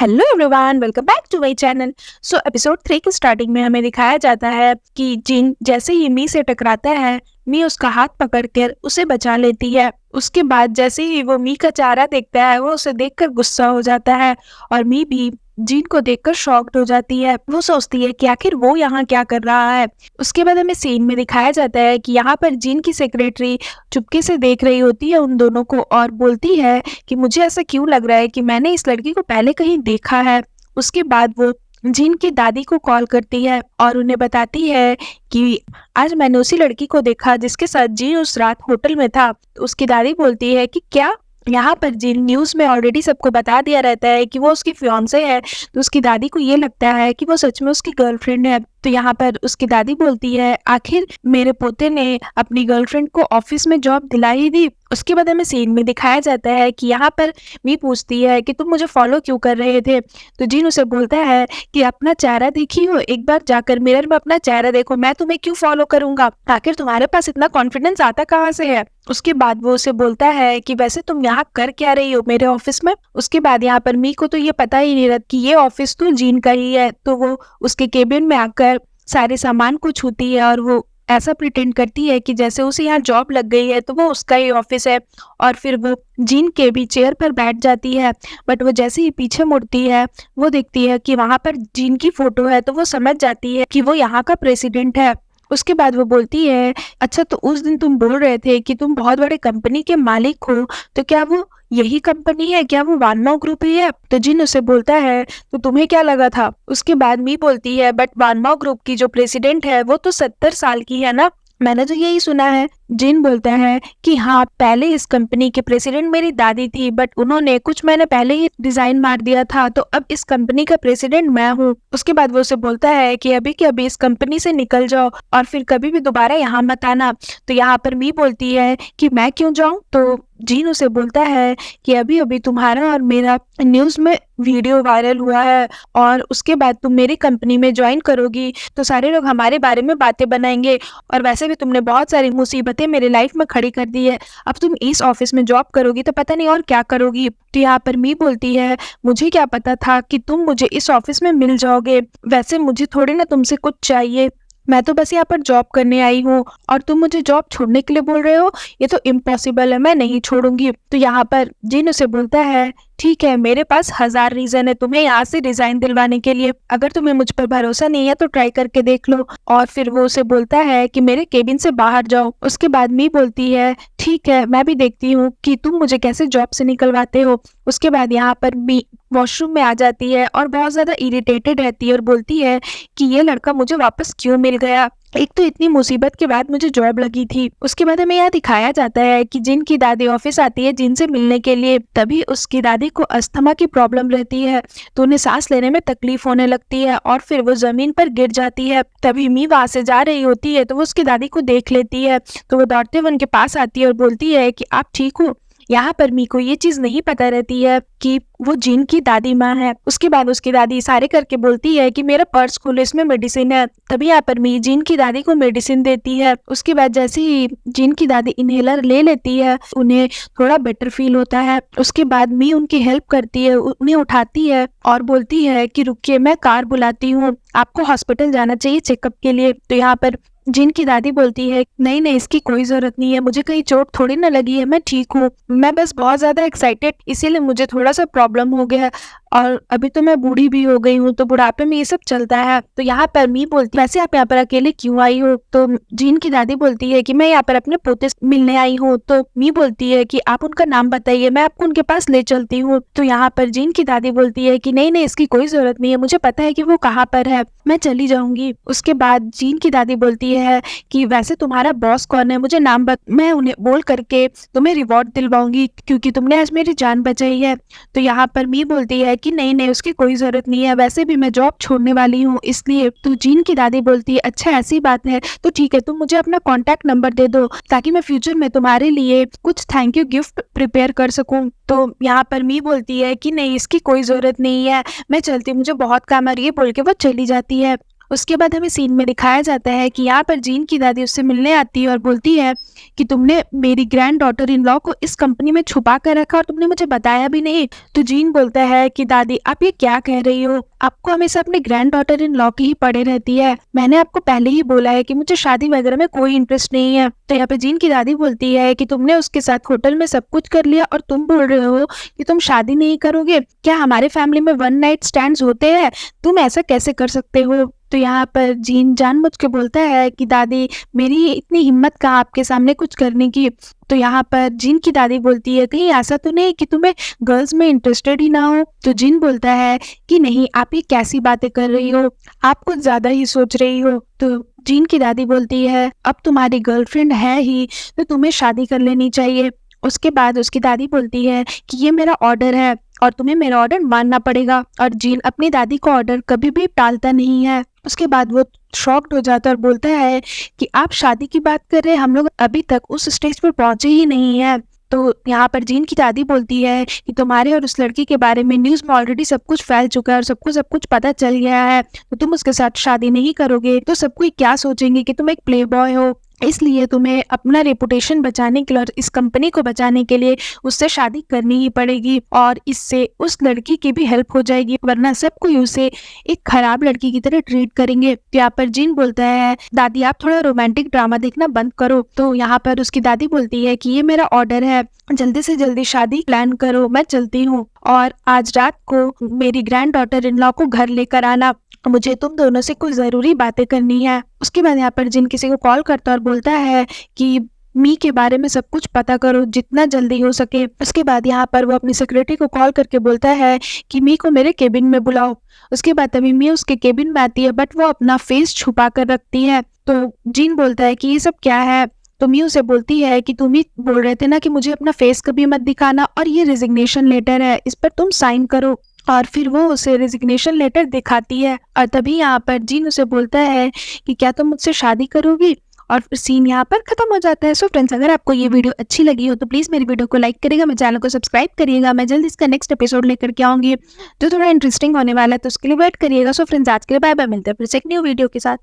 Hello everyone, welcome back to my channel. So episode 3 के starting में हमें दिखाया जाता है कि जिन जैसे ही मी से टकराता है, मी उसका हाथ पकड़कर उसे बचा लेती है। उसके बाद जैसे ही वो मी का चेहरा देखता है, वो उसे देखकर गुस्सा हो जाता है और मी भी जिन को देखकर शॉक्ड हो जाती है। वो सोचती है कि आखिर वो यहाँ क्या कर रहा है। उसके बाद हमें सीन में दिखाया जाता है कि यहाँ पर जिन की सेक्रेटरी चुपके से देख रही होती है उन दोनों को और बोलती है कि मुझे ऐसा क्यों लग रहा है कि मैंने इस लड़की को पहले कहीं देखा है। उसके बाद वो जिन की दादी को कॉल करती है और उन्हें बताती है कि आज मैंने उसी लड़की को देखा जिसके साथ जिन उस रात होटल में था। तो उसकी दादी बोलती है कि क्या? यहाँ पर जिन न्यूज़ में ऑलरेडी सबको बता दिया रहता है कि वो उसकी फियांसे है। तो उसकी दादी को ये लगता है कि वो सच में उसकी गर्लफ्रेंड है। तो यहाँ पर उसकी दादी बोलती है, आखिर मेरे पोते ने अपनी गर्लफ्रेंड को ऑफिस में जॉब दिलाई दी। उसके बाद हमें सीन में दिखाया जाता है कि यहाँ पर मी पूछती है कि तुम मुझे फॉलो क्यों कर रहे थे। तो जिन उसे बोलता है कि अपना चेहरा देखी हो, एक बार जाकर मिरर में अपना चेहरा देखो, मैं तुम्हें क्यों फॉलो करूंगा, आखिर तुम्हारे पास इतना कॉन्फिडेंस आता कहाँ से है। उसके बाद वो उसे बोलता है कि वैसे तुम यहाँ कर क्या रही हो मेरे ऑफिस में। उसके बाद यहाँ पर मी को तो ये पता ही नहीं रहता कि ये ऑफिस तो जिन का ही है। तो वो उसके केबिन में आकर सारे सामान को छूती है और वो ऐसा प्रिटेंड करती है कि जैसे उसे यहाँ जॉब लग गई है तो वो उसका ही ऑफिस है। और फिर वो जिन के भी चेयर पर बैठ जाती है। बट वो जैसे ही पीछे मुड़ती है, वो देखती है कि वहां पर जिन की फोटो है, तो वो समझ जाती है कि वो यहाँ का प्रेसिडेंट है। उसके बाद वो बोलती है, अच्छा तो उस दिन तुम बोल रहे थे कि तुम बहुत बड़े कंपनी के मालिक हो, तो क्या वो यही कंपनी है, क्या वो वानमाउ ग्रुप ही है। तो जिन उसे बोलता है, तो तुम्हें क्या लगा था। उसके बाद मी बोलती है, बट वानमाउ ग्रुप की जो प्रेसिडेंट है वो तो 70 साल की है ना, मैंने तो यही सुना है। जिन बोलता है कि हाँ, पहले इस कंपनी के प्रेसिडेंट मेरी दादी थी, बट उन्होंने कुछ महीने पहले ही रिजाइन मार दिया था, तो अब इस कंपनी का प्रेसिडेंट मैं हूँ। उसके बाद वो उसे बोलता है कि अभी के अभी इस कंपनी से निकल जाओ और फिर कभी भी दोबारा यहाँ मत आना। तो यहाँ पर मी बोलती है कि मैं क्यों जाऊँ। तो जीन उसे बोलता है कि अभी अभी तुम्हारा और मेरा न्यूज़ में वीडियो वायरल हुआ है और उसके बाद तुम मेरी कंपनी में ज्वाइन करोगी तो सारे लोग हमारे बारे में बातें बनाएंगे, और वैसे भी तुमने बहुत सारी मुसीबतें मेरे लाइफ में खड़ी कर दी है। अब तुम इस ऑफिस में जॉब करोगी तो पता नहीं और क्या करोगी। तो यहाँ पर मी बोलती है, मुझे क्या पता था कि तुम मुझे इस ऑफिस में मिल जाओगे, वैसे मुझे थोड़ी ना तुमसे कुछ चाहिए, मैं तो बस यहाँ पर जॉब करने आई हूँ और तुम मुझे जॉब छोड़ने के लिए बोल रहे हो, ये तो इम्पॉसिबल है, मैं नहीं छोड़ूंगी। तो यहाँ पर जिन उसे बोलता है, ठीक है, मेरे पास 1000 रीजन है तुम्हें यहाँ से रिजाइन दिलवाने के लिए, अगर तुम्हें मुझ पर भरोसा नहीं है तो ट्राई करके देख लो। और फिर वो उसे बोलता है कि मेरे केबिन से बाहर जाओ। उसके बाद मी बोलती है, ठीक है, मैं भी देखती हूँ कि तुम मुझे कैसे जॉब से निकलवाते हो। उसके बाद यहाँ पर मी वॉशरूम में आ जाती है और बहुत ज्यादा इरिटेटेड रहती है और बोलती है कि ये लड़का मुझे वापस क्यों मिल गया, एक तो इतनी मुसीबत के बाद मुझे जॉब लगी थी। उसके बाद हमें यह दिखाया जाता है कि जिन की दादी ऑफिस आती है जिन से मिलने के लिए, तभी उसकी दादी को अस्थमा की प्रॉब्लम रहती है, तो उन्हें सांस लेने में तकलीफ होने लगती है और फिर वो जमीन पर गिर जाती है। तभी मी वहां से जा रही होती है तो वो उसकी दादी को देख लेती है। तो वो दौड़ते हुए उनके पास आती है और बोलती है कि आप ठीक हो। यहाँ पर मी को ये चीज नहीं पता रहती है कि वो जिन की दादी माँ है। उसके बाद उसकी दादी इशारे करके बोलती है कि मेरा पर्स खोलो, इसमें मेडिसिन है। तभी यहाँ पर मी जिन की दादी को मेडिसिन देती है। उसके बाद जैसे ही जिन की दादी इनहेलर ले लेती है, उन्हें थोड़ा बेटर फील होता है। उसके बाद मी उनकी हेल्प करती है, उन्हें उठाती है और बोलती है कि रुकिए, मैं कार बुलाती हूँ, आपको हॉस्पिटल जाना चाहिए चेकअप के लिए। तो यहाँ पर जिन की दादी बोलती है, नहीं नहीं, इसकी कोई जरूरत नहीं है, मुझे कहीं चोट थोड़ी ना लगी है, मैं ठीक हूँ, मैं बस बहुत ज्यादा एक्साइटेड इसीलिए मुझे थोड़ा सा प्रॉब्लम हो गया और अभी तो मैं बूढ़ी भी हो गई हूँ, तो बुढ़ापे में ये सब चलता है। तो यहाँ पर मी बोलती है, वैसे आप यहाँ पर अकेले क्यों आई हो। तो जिन की दादी बोलती है कि मैं यहाँ पर अपने पोते से मिलने आई हूँ। तो मी बोलती है कि आप उनका नाम बताइए, मैं आपको उनके पास ले चलती हूँ। तो यहाँ पर जिन की दादी बोलती है कि नहीं नहीं, इसकी कोई जरूरत नहीं है, मुझे पता है कि वो कहाँ पर है, मैं चली जाऊंगी। उसके बाद जिन की दादी बोलती है कि वैसे तुम्हारा बॉस कौन है, मुझे नाम मैं उन्हें बोल करके तुम्हें रिवॉर्ड दिलवाऊंगी क्योंकि तुमने आज मेरी जान बचाई है। तो यहाँ पर मी बोलती है कि नहीं नहीं, उसकी कोई जरूरत नहीं है, वैसे भी मैं जॉब छोड़ने वाली हूँ इसलिए। तो जिन की दादी बोलती है, अच्छा ऐसी बात है, तो ठीक है, तुम मुझे अपना कॉन्टैक्ट नंबर दे दो ताकि मैं फ्यूचर में तुम्हारे लिए कुछ थैंक यू गिफ्ट प्रिपेयर कर सकूं। तो यहाँ पर मी बोलती है कि नहीं, इसकी कोई जरूरत नहीं है, मैं चलती, मुझे बहुत काम आ रही है, बोल के वो चली जाती है। उसके बाद हमें सीन में दिखाया जाता है कि यहाँ पर जीन की दादी उससे मिलने आती है और बोलती है कि तुमने मेरी ग्रैंड डॉटर इन लॉ को इस कंपनी में छुपा कर रखा और तुमने मुझे बताया भी नहीं। तो जीन बोलता है कि दादी आप ये क्या कह रही हो, आपको हमेशा अपने ग्रैंड डॉटर इन लॉ की ही पड़े रहती है, मैंने आपको पहले ही बोला है कि मुझे शादी वगैरह में कोई इंटरेस्ट नहीं है। तो यहाँ पे जीन की दादी बोलती है कि तुमने उसके साथ होटल में सब कुछ कर लिया और तुम बोल रहे हो कि तुम शादी नहीं करोगे, क्या हमारे फैमिली में वन नाइट स्टैंड्स होते हैं, तुम ऐसा कैसे कर सकते हो। तो यहाँ पर जीन जानबूझ के बोलता है कि दादी मेरी इतनी हिम्मत कहाँ आपके सामने कुछ करने की। तो यहाँ पर जीन की दादी बोलती है कहीं ऐसा तो नहीं कि तुम्हें गर्ल्स में इंटरेस्टेड ही ना हो। तो जीन बोलता है कि नहीं, आप ये कैसी बातें कर रही हो, आप कुछ ज्यादा ही सोच रही हो। तो जीन की दादी बोलती है अब तुम्हारी गर्लफ्रेंड है ही तो तुम्हें शादी कर लेनी चाहिए। उसके बाद उसकी दादी बोलती है कि ये मेरा ऑर्डर है और तुम्हें मेरा ऑर्डर मानना पड़ेगा। और जीन अपनी दादी का ऑर्डर कभी भी टालता नहीं है। उसके बाद वो शॉक्ड हो जाता है और बोलता है कि आप शादी की बात कर रहे हैं, हम लोग अभी तक उस स्टेज पर पहुंचे ही नहीं है। तो यहाँ पर जीन की दादी बोलती है कि तुम्हारे और उस लड़की के बारे में न्यूज़ में ऑलरेडी सब कुछ फैल चुका है और सबको सब कुछ पता चल गया है, तो तुम उसके साथ शादी नहीं करोगे तो सब कोई क्या सोचेंगे कि तुम एक प्ले बॉय हो, इसलिए तुम्हें अपना रेपुटेशन बचाने के लिए और इस कंपनी को बचाने के लिए उससे शादी करनी ही पड़ेगी और इससे उस लड़की की भी हेल्प हो जाएगी, वरना सब कोई उसे एक खराब लड़की की तरह ट्रीट करेंगे। तो यहाँ पर जीन बोलता है दादी आप थोड़ा रोमांटिक ड्रामा देखना बंद करो। तो यहाँ पर उसकी दादी बोलती है कि ये मेरा ऑर्डर है, जल्दी से जल्दी शादी प्लान करो, मैं चलती हूँ और आज रात को मेरी ग्रैंड डॉटर इन लॉ को घर लेकर आना, मुझे तुम दोनों से कुछ जरूरी बातें करनी है। उसके बाद यहाँ पर जिन किसी को कॉल करता है और बोलता है कि मी के बारे में सब कुछ पता करो जितना जल्दी हो सके। उसके बाद यहाँ पर वो अपनी सेक्रेटरी को कॉल करके बोलता है कि मी को मेरे केबिन में बुलाओ। उसके बाद तभी मी उसके केबिन में आती है बट वो अपना फेस छुपा कर रखती है। तो जिन बोलता है कि ये सब क्या है। तो मी उसे बोलती है कि तुम ही बोल रहे थे ना कि मुझे अपना फेस कभी मत दिखाना और ये रेजिग्नेशन लेटर है, इस पर तुम साइन करो। और फिर वो उसे रेजिग्नेशन लेटर दिखाती है और तभी यहाँ पर जीन उसे बोलता है कि क्या तुम मुझसे शादी करोगी, और फिर सीन यहाँ पर खत्म हो जाता है। सो फ्रेंड्स, अगर आपको ये वीडियो अच्छी लगी हो तो प्लीज़ मेरी वीडियो को लाइक करिएगा, मेरे चैनल को सब्सक्राइब करिएगा। मैं जल्द इसका नेक्स्ट एपिसोड लेकर के आऊँगी जो थोड़ा इंटरेस्टिंग होने वाला है, तो उसके लिए वेट करिएगा। सो फ्रेंड्स, आज के लिए बाय बाय, मिलते हैं फिर से एक न्यू वीडियो के साथ।